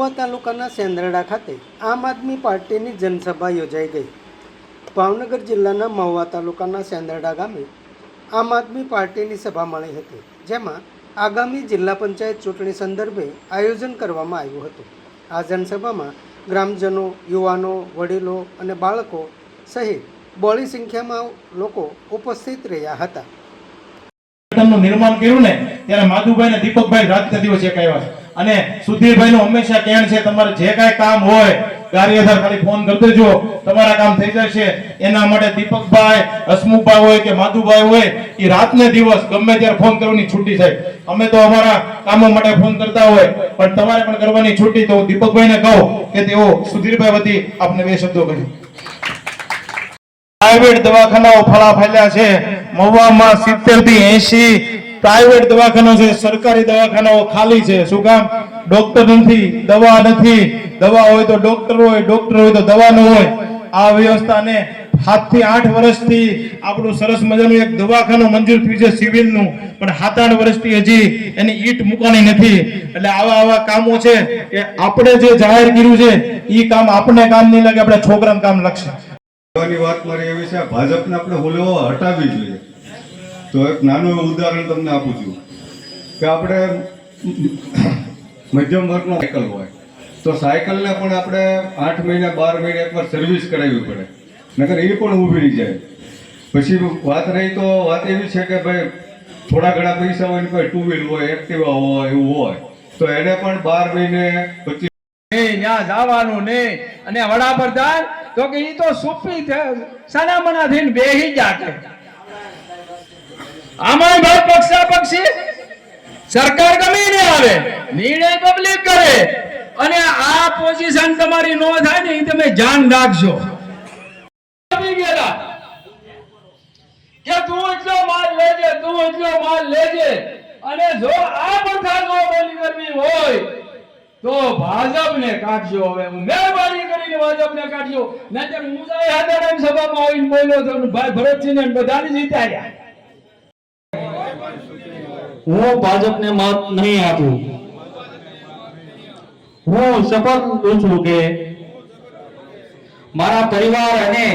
મહુવા તાલુકાના સેંદરડા ખાતે આમ આદમી પાર્ટીની જનસભા યોજાઈ ગઈ। ભાવનગર જિલ્લાના મહુવા તાલુકાના સેંદરડા ગામે આમ આદમી પાર્ટીની સભા મળી હતી, જેમાં આગામી જિલ્લા પંચાયત ચૂંટણી સંદર્ભે આયોજન કરવામાં આવ્યું હતું। આ જનસભામાં ગ્રામજનો, યુવાનો, વડીલો અને બાળકો સહિત બહોળી સંખ્યામાં લોકો ઉપસ્થિત રહ્યા હતા। નિર્માણ કર્યું ને ત્યારે માધુભાઈ ને દીપકભાઈ રાતના દિવસે એક આવ્યા છે અને સુધીરભાઈ નું હંમેશા કહેણ છે તમારે જે કાંઈ કામ હોય કાર્યધર ખાલી ફોન કરી દેજો, તમારા કામ થઈ જશે। એના માટે દીપકભાઈ, હસમુખભાઈ હોય કે માધુભાઈ હોય એ રાતને દિવસ ગમે ત્યારે ફોન કરવાની છૂટી થાય। અમે તો અમારા કામો માટે ફોન કરતા હોય પણ તમારે પણ કરવાની છૂટી, તો દીપકભાઈને કહું કે તેઓ સુધીરભાઈ વતી આપને બે શબ્દો કહે। પ્રાઇવેટ દવાખાનાઓ ફળા ફેલ્યા છે। મહુવામાં 70 થી 80 પ્રાઇવેટ દવાખાના છે, સરકારી દવાખાનાઓ ખાલી છે। શું કામ? ડોક્ટર નથી, દવા નથી। દવા હોય તો ડોક્ટર હોય, ડોક્ટર હોય તો દવા ન હોય। આ વ્યવસ્થાને 7 થી 8 વર્ષથી આપણું સરસ મજાનું એક દવાખાનું મંજૂર થયું છે સિવિલનું, પણ 7-8 વર્ષથી હજી એની ઈટ મૂકવાની નથી। એટલે આવા કામો છે કે આપણે જે જાહેર કર્યું છે એ કામ આપણે કામ નહીં લાગે, આપણે છોકરાને કામ લાગશે। વાત મારી એવી છે, ભાજપને આપણે હુલેવો હટાવવી જોઈએ। તો એક નાનું ઉદાહરણ તમને આપું છું કે આપણે મધ્યમ વર્ગનો સાયકલ હોય તો સાયકલને પણ આપણે 8 મહિને 12 મહિને એકવાર સર્વિસ કરાવવી પડે, નકર એ પણ ઊભી રહી જાય। પછી વાત રહી તો વાત એવી છે કે ભાઈ થોડા ઘણા પૈસા હોય ને કોઈ 2 વ્હીલ હોય, એક્ટિવા હોય, એવું હોય તો એને પણ 12 મહિને 25 ત્યાં જવાનું નહીં। અને વડાપ્રધાન તો કે ઈ તો સુપી સનામના થઈને બેહી જાતે। આમાં ભાઈ પક્ષી સરકાર ગમે ને આવે, નિર્ણય પબ્લિક કરે, અને આ પોઝિશન તમારી નો થાય ને એ તમે ધ્યાન રાખજો કે તું એટલો માલ લેજે, તું એટલો માલ લેજે। અને જો આ પ્રથા જો બોલી કરવી હોય તો ભાજપને કાઢજો। હવે હું મહેરબાની કરીને ભાજપને કાઢજો, નહીતર હું જાય હાદારામ સભામાં આવીને બોલ્યો તો ભાઈ ભરતસિંહને બધાને જીતાડ્યા। હું ભાજપને મત નહીં આપું। હું શપથ લઉં છું કે મારા પરિવાર અને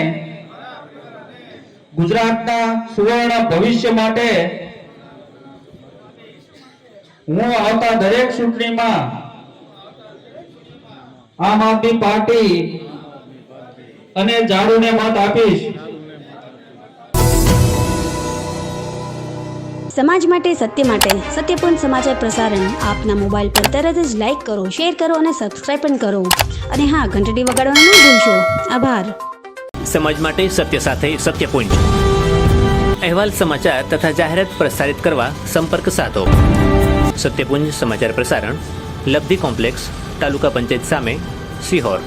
ગુજરાતના સુવર્ણ ભવિષ્ય માટે હું આવતા દરેક ચૂંટણીમાં આમ આદમી પાર્ટી અને ઝાડુને મત આપીશ। સમાજ માટે, સત્ય માટે, સત્યપૂર્ણ સમાચાર પ્રસારણ આપના મોબાઈલ પર તરત જ લાઈક કરો, શેર કરો અને સબસ્ક્રાઇબ પણ કરો। અને હા, ઘંટડી વગાડવાનું ન ભૂલશો। આભાર। સમાજ માટે સત્ય સાથે સત્યપૂર્ણ અહેવાલ, સમાચાર તથા જાહેરાત પ્રસારિત કરવા સંપર્ક સાધો। સત્યપુંજ સમાચાર પ્રસારણ, લબ્ધિ કોમ્પ્લેક્સ, તાલુકા પંચાયત સામે, સિહોર।